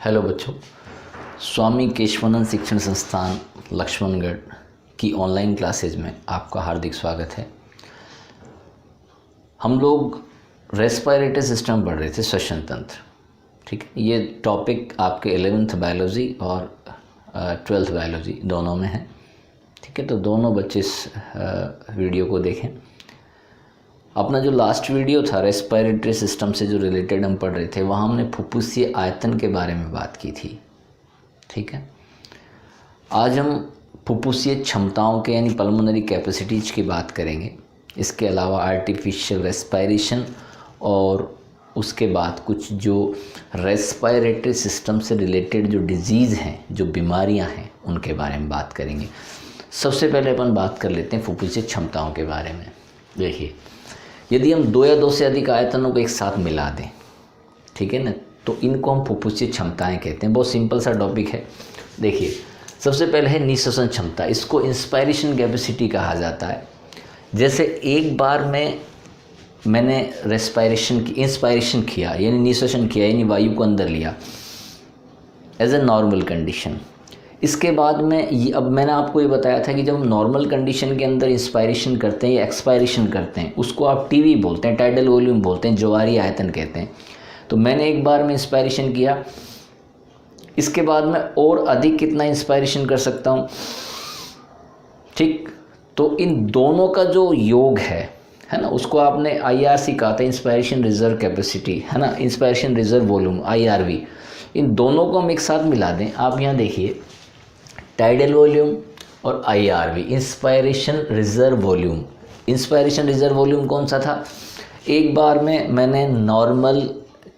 Hello बच्चों, स्वामी केशवानंद शिक्षण संस्थान लक्ष्मणगढ़ की ऑनलाइन क्लासेज में आपका हार्दिक स्वागत है। हम लोग रेस्पिरेटरी सिस्टम पढ़ रहे थे, श्वसन तंत्र। ठीक है, ये टॉपिक आपके 11th बायोलॉजी और 12th बायोलॉजी दोनों में है। ठीक है, तो दोनों बच्चे इस वीडियो को देखें। अपना जो लास्ट वीडियो था रेस्पिरेटरी सिस्टम से जो रिलेटेड हम पढ़ रहे थे, वहाँ हमने फुफ्फुसीय आयतन के बारे में बात की थी। ठीक है, आज हम फुफ्फुसीय क्षमताओं के यानी पल्मोनरी कैपेसिटीज की बात करेंगे। इसके अलावा आर्टिफिशियल रेस्पिरेशन और उसके बाद कुछ जो रेस्पिरेटरी सिस्टम से रिलेटेड जो डिजीज़ हैं, जो बीमारियां हैं, उनके बारे में बात करेंगे। सबसे पहले अपन बात कर लेते हैं फुफ्फुसीय क्षमताओं के बारे में। देखिए, यदि हम दो या दो से अधिक आयतनों को एक साथ मिला दें, ठीक है ना, तो इनको हम फुफ्फुसीय क्षमताएं कहते हैं। बहुत सिंपल सा टॉपिक है। देखिए, सबसे पहले है निःश्वसन क्षमता। इसको इंस्पायरेशन कैपेसिटी कहा जाता है। जैसे एक बार में मैंने इंस्पायरेशन किया यानी निःश्वसन किया यानी वायु को अंदर लिया एज ए नॉर्मल कंडीशन। इसके बाद में अब मैंने आपको ये बताया था कि जब हम नॉर्मल कंडीशन के अंदर इंस्पायरेशन करते हैं या एक्सपायरेशन करते हैं, उसको आप टीवी बोलते हैं, टाइडल वॉल्यूम बोलते हैं, ज्वारीय आयतन कहते हैं। तो मैंने एक बार में इंस्पायरेशन किया, इसके बाद में और अधिक कितना इंस्पायरेशन कर सकता हूँ। ठीक, तो इन दोनों का जो योग है ना, उसको आपने IRC कहा था, इंस्पायरेशन रिजर्व कैपेसिटी, है ना, इंस्पायरेशन रिजर्व वॉल्यूम, IRV। इन दोनों को हम एक साथ मिला दें। आप यहाँ देखिए, टाइडल वॉल्यूम और IRV, inspiration reserve volume. Inspiration reserve volume कौन सा था? एक बार में मैंने नॉर्मल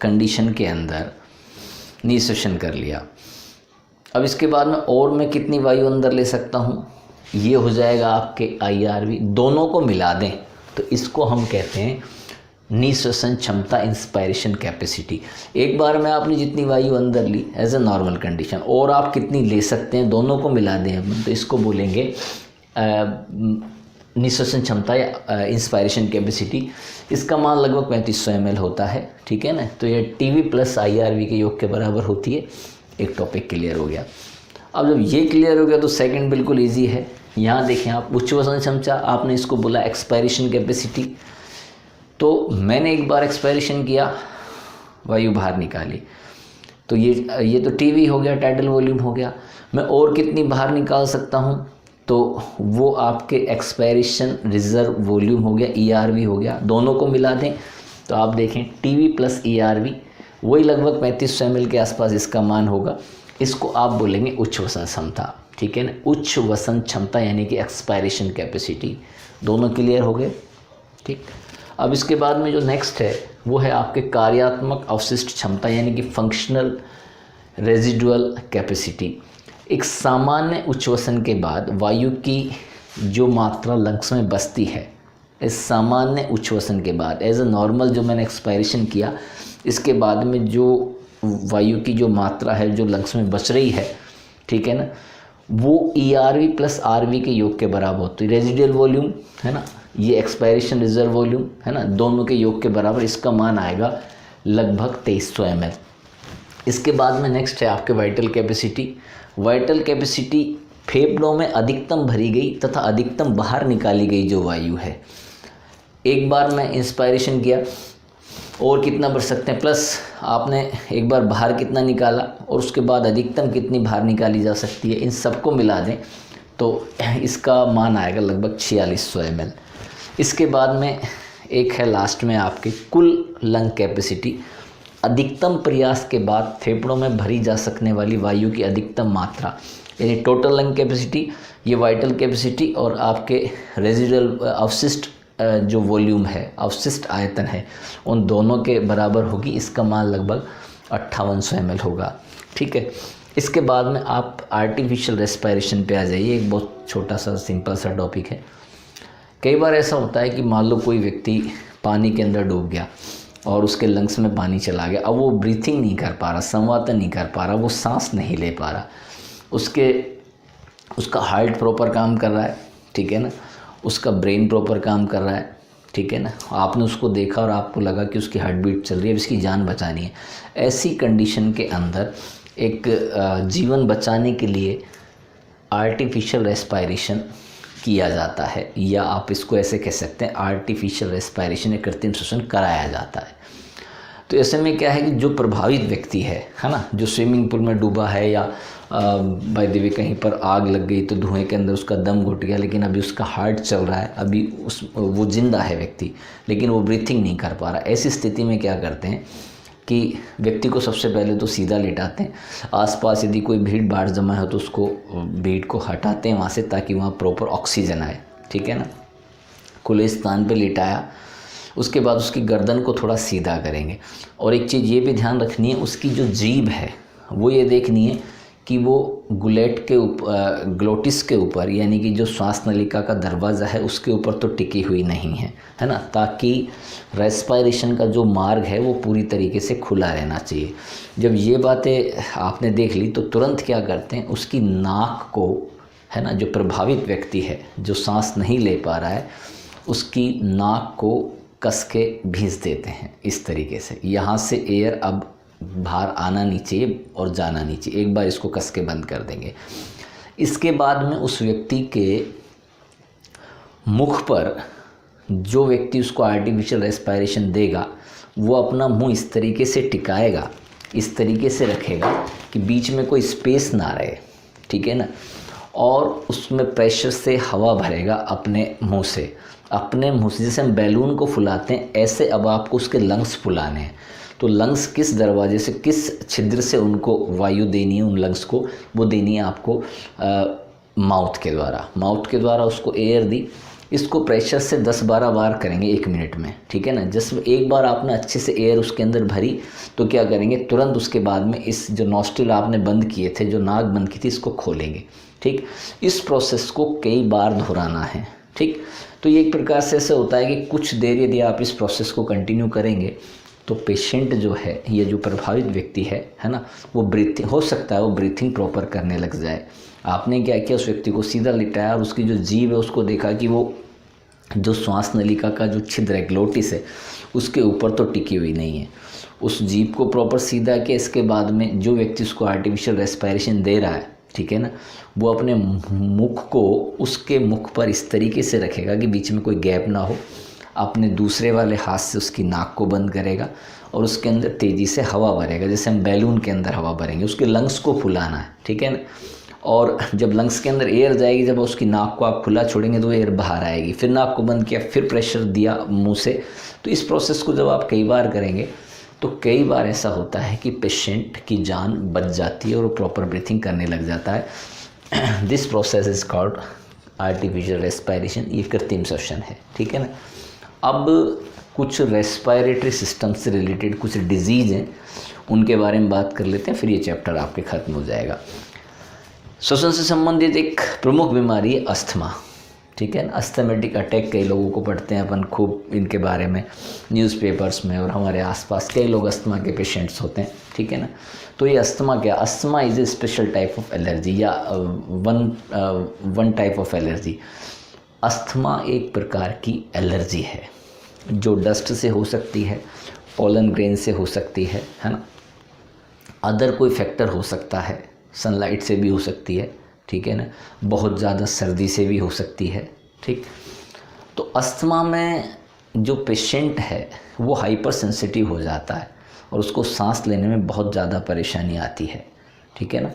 कंडीशन के अंदर निःश्वसन कर लिया। अब इसके बाद में और मैं कितनी वायु अंदर ले सकता हूँ, ये हो जाएगा आपके IRV। दोनों को मिला दें तो इसको हम कहते हैं निःश्वसन क्षमता, इंस्पायरेशन कैपेसिटी। एक बार में आपने जितनी वायु अंदर ली एज ए नॉर्मल कंडीशन, और आप कितनी ले सकते हैं, दोनों को मिला दें हम, तो इसको बोलेंगे निःश्वसन क्षमता या इंस्पायरेशन कैपेसिटी। इसका मान लगभग 3500 ml होता है। ठीक है ना, तो ये टीवी प्लस IRV के योग के बराबर होती है। एक टॉपिक क्लियर हो गया। अब जब ये क्लियर हो गया तो सेकंड बिल्कुल ईजी है। यहाँ देखें आप, उच्चवसन क्षमता, आपने इसको बोला एक्सपायरेशन कैपेसिटी। तो मैंने एक बार एक्सपायरेशन किया, वायु बाहर निकाली, तो ये तो टीवी हो गया, टाइडल वॉल्यूम हो गया। मैं और कितनी बाहर निकाल सकता हूँ, तो वो आपके एक्सपायरेशन रिजर्व वॉल्यूम हो गया, ERV हो गया। दोनों को मिला दें तो आप देखें टीवी प्लस ERV, वही लगभग 3500 ml के आसपास इसका मान होगा। इसको आप बोलेंगे उच्चवसन क्षमता। ठीक है ना, उच्चवसन क्षमता यानी कि एक्सपायरेशन कैपेसिटी। दोनों क्लियर हो गए। ठीक, अब इसके बाद में जो नेक्स्ट है वो है आपके कार्यात्मक अवशिष्ट क्षमता यानी कि फंक्शनल रेजिडुअल कैपेसिटी। एक सामान्य उच्चवसन के बाद वायु की जो मात्रा लंग्स में बचती है, इस सामान्य उच्चवसन के बाद एज ए नॉर्मल जो मैंने एक्सपायरेशन किया, इसके बाद में जो वायु की जो मात्रा है जो लंग्स में बच रही है, ठीक है ना, वो ERV प्लस RV के योग के बराबर होती है। रेजिडुअल वॉल्यूम है ना, ये एक्सपायरेशन रिजर्व वॉल्यूम है ना, दोनों के योग के बराबर इसका मान आएगा लगभग 2300 ml। इसके बाद में नेक्स्ट है आपके वाइटल कैपेसिटी। वाइटल कैपेसिटी फेफड़ों में अधिकतम भरी गई तथा अधिकतम बाहर निकाली गई जो वायु है। एक बार मैं इंस्पायरेशन किया, और कितना भर सकते हैं, प्लस आपने एक बार बाहर कितना निकाला और उसके बाद अधिकतम कितनी बाहर निकाली जा सकती है, इन सबको मिला दें तो इसका मान आएगा लगभग 4600 ml। इसके बाद में एक है लास्ट में आपके कुल लंग कैपेसिटी। अधिकतम प्रयास के बाद फेफड़ों में भरी जा सकने वाली वायु की अधिकतम मात्रा यानी टोटल लंग कैपेसिटी, ये वाइटल कैपेसिटी और आपके रेजिडुअल अवशिष्ट जो वॉल्यूम है, अवशिष्ट आयतन है, उन दोनों के बराबर होगी। इसका मान लगभग 5800 ml होगा। ठीक है, इसके बाद में आप आर्टिफिशियल रेस्पिरेशन पे आ जाइए। एक बहुत छोटा सा सिंपल सा टॉपिक है। कई बार ऐसा होता है कि मान लो कोई व्यक्ति पानी के अंदर डूब गया और उसके लंग्स में पानी चला गया। अब वो ब्रीथिंग नहीं कर पा रहा, संवातन नहीं कर पा रहा, वो सांस नहीं ले पा रहा। उसका हार्ट प्रॉपर काम कर रहा है, ठीक है ना, उसका ब्रेन प्रॉपर काम कर रहा है, ठीक है ना, आपने उसको देखा और आपको लगा कि उसकी हार्ट बीट चल रही है, अब इसकी जान बचानी है। ऐसी कंडीशन के अंदर एक जीवन बचाने के लिए आर्टिफिशियल रेस्पायरेशन किया जाता है, या आप इसको ऐसे कह सकते हैं आर्टिफिशियल रेस्पायरेशन या कृत्रिम श्वसन कराया जाता है। तो ऐसे में क्या है कि जो प्रभावित व्यक्ति है ना, जो स्विमिंग पूल में डूबा है या बाय द वे कहीं पर आग लग गई तो धुएं के अंदर उसका दम घुट गया, लेकिन अभी उसका हार्ट चल रहा है, अभी वो जिंदा है व्यक्ति, लेकिन वो ब्रीथिंग नहीं कर पा रहा। ऐसी स्थिति में क्या करते हैं कि व्यक्ति को सबसे पहले तो सीधा लिटाते हैं, आसपास यदि कोई भीड़ भाड़ जमा है तो उसको भीड़ को हटाते हैं वहाँ से, ताकि वहाँ प्रॉपर ऑक्सीजन आए, ठीक है ना। खुले स्थान पे लिटाया, उसके बाद उसकी गर्दन को थोड़ा सीधा करेंगे। और एक चीज़ ये भी ध्यान रखनी है, उसकी जो जीभ है वो ये देखनी है कि वो गुलेट के ऊपर, ग्लोटिस के ऊपर, यानी कि जो श्वास नलिका का दरवाज़ा है उसके ऊपर तो टिकी हुई नहीं है, है ना, ताकि रेस्पायरेशन का जो मार्ग है वो पूरी तरीके से खुला रहना चाहिए। जब ये बातें आपने देख ली तो तुरंत क्या करते हैं, उसकी नाक को, है ना, जो प्रभावित व्यक्ति है जो सांस नहीं ले पा रहा है, उसकी नाक को कस के भींच देते हैं इस तरीके से। यहाँ से एयर अब बाहर आना नहीं चाहिए और जाना नहीं चाहिए। एक बार इसको कस के बंद कर देंगे। इसके बाद में उस व्यक्ति के मुख पर, जो व्यक्ति उसको आर्टिफिशियल रेस्पायरेशन देगा, वो अपना मुंह इस तरीके से टिकाएगा, इस तरीके से रखेगा कि बीच में कोई स्पेस ना रहे, ठीक है ना, और उसमें प्रेशर से हवा भरेगा अपने मुंह से, अपने मुंह से। जैसे हम बैलून को फुलाते हैं, ऐसे अब आपको उसके लंग्स फुलाने हैं। तो लंग्स किस दरवाजे से, किस छिद्र से उनको वायु देनी है, उन लंग्स को वो देनी है आपको माउथ के द्वारा। माउथ के द्वारा उसको एयर दी। इसको प्रेशर से 10-12 बार करेंगे 1 मिनट में, ठीक है ना। जब एक बार आपने अच्छे से एयर उसके अंदर भरी तो क्या करेंगे, तुरंत उसके बाद में इस जो नॉस्ट्रिल आपने बंद किए थे, जो नाक बंद की थी, इसको खोलेंगे, ठीक। इस प्रोसेस को कई बार दोहराना है, ठीक। तो ये एक प्रकार से ऐसे होता है कि कुछ देर यदि आप इस प्रोसेस को कंटिन्यू करेंगे तो पेशेंट जो है, ये जो प्रभावित व्यक्ति है ना, वो ब्रीथिंग, हो सकता है वो ब्रीथिंग प्रॉपर करने लग जाए। आपने क्या किया, उस व्यक्ति को सीधा लिटाया और उसकी जो जीभ है उसको देखा कि वो जो श्वास नलिका का जो छिद्र है, ग्लोटिस है, उसके ऊपर तो टिकी हुई नहीं है। उस जीभ को प्रॉपर सीधा किया। इसके बाद में जो व्यक्ति उसको आर्टिफिशियल रेस्पायरेशन दे रहा है, ठीक है ना, वो अपने मुख को उसके मुख पर इस तरीके से रखेगा कि बीच में कोई गैप ना हो। अपने दूसरे वाले हाथ से उसकी नाक को बंद करेगा और उसके अंदर तेज़ी से हवा भरेगा, जैसे हम बैलून के अंदर हवा भरेंगे। उसके लंग्स को फुलाना है, ठीक है ना। और जब लंग्स के अंदर एयर जाएगी, जब उसकी नाक को आप खुला छोड़ेंगे तो एयर बाहर आएगी। फिर नाक को बंद किया, फिर प्रेशर दिया मुंह से। तो इस प्रोसेस को जब आप कई बार करेंगे तो कई बार ऐसा होता है कि पेशेंट की जान बच जाती है और वो प्रॉपर ब्रीथिंग करने लग जाता है। This process is called artificial respiration. ये कृत्रिम श्वसन है, ठीक है ना। अब कुछ रेस्पायरेटरी सिस्टम से रिलेटेड कुछ डिजीज़ हैं, उनके बारे में बात कर लेते हैं, फिर ये चैप्टर आपके ख़त्म हो जाएगा। श्वसन से संबंधित एक प्रमुख बीमारी है अस्थमा, ठीक है ना। अस्थमेटिक अटैक कई लोगों को पढ़ते हैं अपन खूब, इनके बारे में न्यूज़पेपर्स में, और हमारे आसपास कई लोग अस्थमा के पेशेंट्स होते हैं, ठीक है ना। तो ये अस्थमा क्या, asthma is a special type of allergy या one type of allergy. Asthma एक प्रकार की एलर्जी है जो डस्ट से हो सकती है, पोलन ग्रेन से हो सकती है ना, अदर कोई फैक्टर हो सकता है, सनलाइट से भी हो सकती है, ठीक है ना, बहुत ज़्यादा सर्दी से भी हो सकती है, ठीक। तो अस्थमा में जो पेशेंट है वो हाइपर सेंसिटिव हो जाता है और उसको सांस लेने में बहुत ज़्यादा परेशानी आती है, ठीक है ना।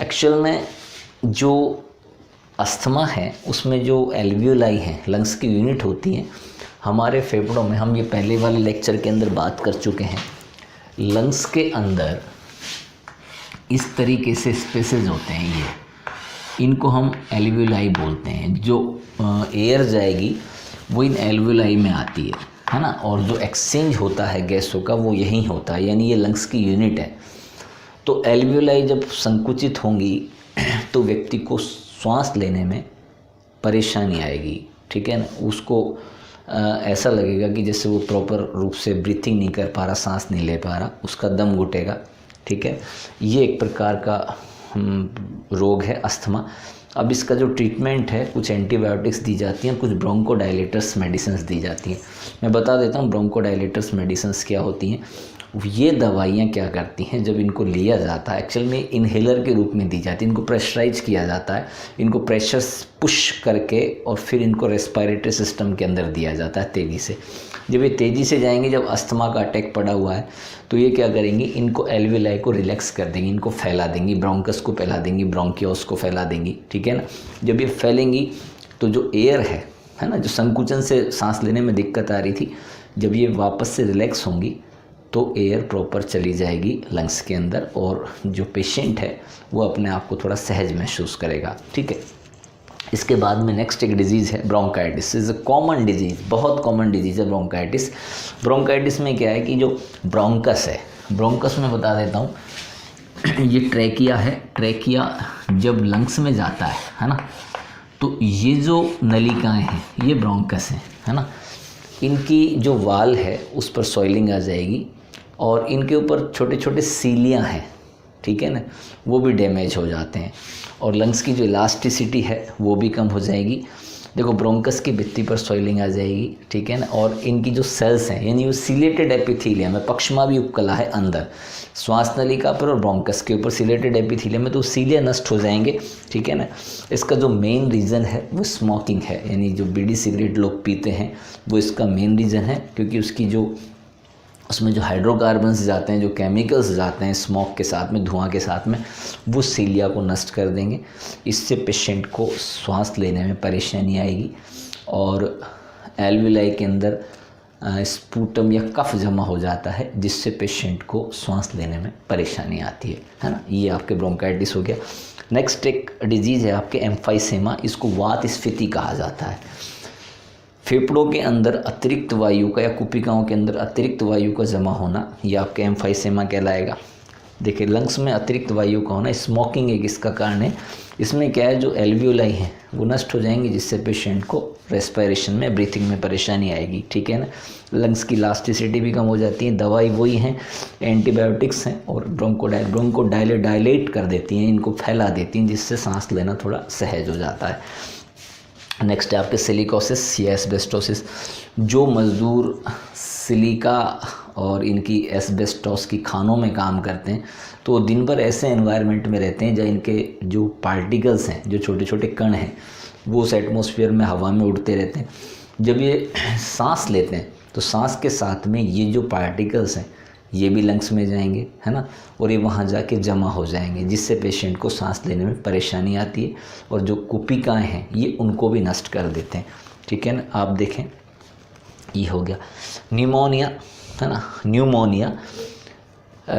एक्चुअल में जो अस्थमा है उसमें जो एल्वियोलाई हैं, लंग्स की यूनिट होती हैं, हमारे फेफड़ों में, हम ये पहले वाले लेक्चर के अंदर बात कर चुके हैं, लंग्स के अंदर इस तरीके से स्पेसेस होते हैं, ये इनको हम एल्वियोलाई बोलते हैं। जो एयर जाएगी वो इन एल्वियोलाई में आती है ना, और जो एक्सचेंज होता है गैसों का वो यहीं होता है, यानी ये लंग्स की यूनिट है। तो एल्वियोलाई जब संकुचित होंगी तो व्यक्ति को सांस लेने में परेशानी आएगी, ठीक है ना। उसको ऐसा लगेगा कि जैसे वो प्रॉपर रूप से ब्रीथिंग नहीं कर पा रहा, सांस नहीं ले पा रहा, उसका दम घुटेगा, ठीक है। ये एक प्रकार का रोग है अस्थमा। अब इसका जो ट्रीटमेंट है, कुछ एंटीबायोटिक्स दी जाती हैं, कुछ ब्रोंकोडायलेटर्स मेडिसिन्स दी जाती हैं। मैं बता देता हूँ ब्रोंकोडायलेटर्स मेडिसिन्स क्या होती हैं ये दवाइयाँ क्या करती हैं, जब इनको लिया जाता है एक्चुअल में इन्हेलर के रूप में दी जाती है, इनको प्रेशराइज किया जाता है, इनको प्रेशर पुश करके और फिर इनको रेस्पिरेटरी सिस्टम के अंदर दिया जाता है तेज़ी से। जब ये तेज़ी से जाएंगे, जब अस्थमा का अटैक पड़ा हुआ है तो ये क्या करेंगी, इनको एल्विलाई को रिलैक्स कर देंगी, इनको फैला देंगी, ब्रोंकस को फैला देंगी, ब्रोंकियोस को फैला देंगी, ठीक है ना। जब ये फैलेंगी तो जो एयर है ना, जो संकुचन से सांस लेने में दिक्कत आ रही थी, जब ये वापस से रिलैक्स होंगी तो एयर प्रॉपर चली जाएगी लंग्स के अंदर और जो पेशेंट है वो अपने आप को थोड़ा सहज महसूस करेगा, ठीक है। इसके बाद में नेक्स्ट एक डिजीज़ है bronchitis. Is a common disease, बहुत कॉमन डिजीज़ है ब्रोंकाइटिस। ब्रोंकाइटिस में क्या है कि जो ब्रोंकस है, ब्रोंकस में बता देता हूँ, ये ट्रैकिया है, ट्रैकिया जब लंग्स में जाता है ना, तो ये जो नलिकाएं हैं ये ब्रोंकस हैं, है ना। इनकी जो वाल है उस पर सॉइलिंग आ जाएगी और इनके ऊपर छोटे छोटे सीलियाँ हैं, ठीक है ना, वो भी डैमेज हो जाते हैं और लंग्स की जो इलास्टिसिटी है वो भी कम हो जाएगी। देखो ब्रोंकस की भित्ति पर सॉइलिंग आ जाएगी, ठीक है ना, और इनकी जो सेल्स हैं यानी वो सिलेटेड एपिथीलियम है, पक्षमावी उपकला है अंदर श्वास नलिका पर और ब्रोंकस के ऊपर सिलेटेड एपिथीलियम है, तो सीलिया नष्ट हो जाएंगे, ठीक है ना। इसका जो मेन रीज़न है वो स्मोकिंग है, यानी जो बीड़ी सिगरेट लोग पीते हैं वो इसका मेन रीज़न है, क्योंकि उसकी जो उसमें जो हाइड्रोकार्बन्स जाते हैं, जो केमिकल्स जाते हैं स्मोक के साथ में, धुआं के साथ में, वो सीलिया को नष्ट कर देंगे। इससे पेशेंट को सांस लेने में परेशानी आएगी और एल्विलाई के अंदर स्पूटम या कफ जमा हो जाता है, जिससे पेशेंट को सांस लेने में परेशानी आती है ना। ये आपके ब्रोंकाइटिस हो गया। नेक्स्ट एक डिजीज़ है आपके एम्फाइसेमा, इसको वात स्फीति कहा जाता है। फेफड़ों के अंदर अतिरिक्त वायु का या कुपिकाओं के अंदर अतिरिक्त वायु का जमा होना, ये आपके एम्फाइसेमा कहलाएगा। देखिए लंग्स में अतिरिक्त वायु का होना, स्मोकिंग एक इसका कारण है। इसमें क्या है, जो एल्वियोलाई हैं वो नष्ट हो जाएंगी, जिससे पेशेंट को रेस्पिरेशन में, ब्रीथिंग में परेशानी आएगी, ठीक है ना। लंग्स की इलास्टिसिटी भी कम हो जाती है। दवाई वही हैं, एंटीबायोटिक्स हैं और ब्रोंको डायलेट कर देती हैं, इनको फैला देती हैं, जिससे सांस लेना थोड़ा सहज हो जाता है। नेक्स्ट है आपके सिलिकोसिस या एस्बेस्टोसिस। जो मज़दूर सिलिका और इनकी एस्बेस्टोस की खानों में काम करते हैं तो दिन भर ऐसे एनवायरनमेंट में रहते हैं जहाँ इनके जो पार्टिकल्स हैं, जो छोटे छोटे कण हैं, वो उस एटमॉस्फेयर में हवा में उड़ते रहते हैं। जब ये सांस लेते हैं तो सांस के साथ में ये जो पार्टिकल्स हैं ये भी लंग्स में जाएंगे, है ना, और ये वहाँ जाके जमा हो जाएंगे, जिससे पेशेंट को सांस लेने में परेशानी आती है और जो कुपिकाएँ हैं ये उनको भी नष्ट कर देते हैं, ठीक है ना। आप देखें ये हो गया न्यूमोनिया, है ना।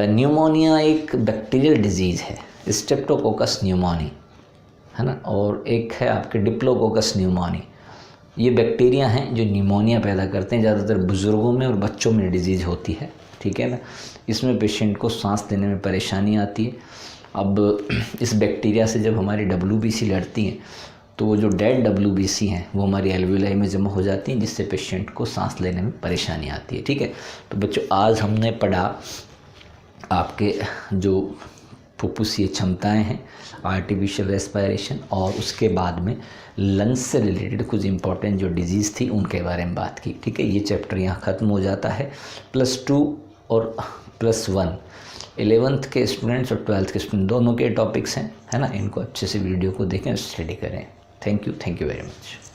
न्यूमोनिया एक बैक्टीरियल डिजीज़ है, स्ट्रेप्टोकोकस न्यूमोनी, है ना, और एक है आपके डिप्लोकोकस न्यूमोनी। ये बैक्टीरिया हैं जो न्यूमोनिया पैदा करते हैं। ज़्यादातर बुज़ुर्गों में और बच्चों में डिजीज़ होती है, ठीक है ना। इसमें पेशेंट को सांस लेने में परेशानी आती है। अब इस बैक्टीरिया से जब हमारी WBC लड़ती हैं तो वो जो डेड WBC हैं वो हमारी एल्वियोलाई में जमा हो जाती हैं, जिससे पेशेंट को सांस लेने में परेशानी आती है, ठीक है। तो बच्चों आज हमने पढ़ा आपके जो फुफ्फुसीय क्षमताएं हैं, आर्टिफिशियल रेस्पिरेशन, और उसके बाद में लंग्स से रिलेटेड कुछ इंपॉर्टेंट जो डिजीज़ थी उनके बारे में बात की, ठीक है। ये चैप्टर यहाँ ख़त्म हो जाता है। +2 और +1 11th के स्टूडेंट्स और 12th के स्टूडेंट दोनों के टॉपिक्स हैं, है ना। इनको अच्छे से वीडियो को देखें, स्टडी करें। Thank you very much.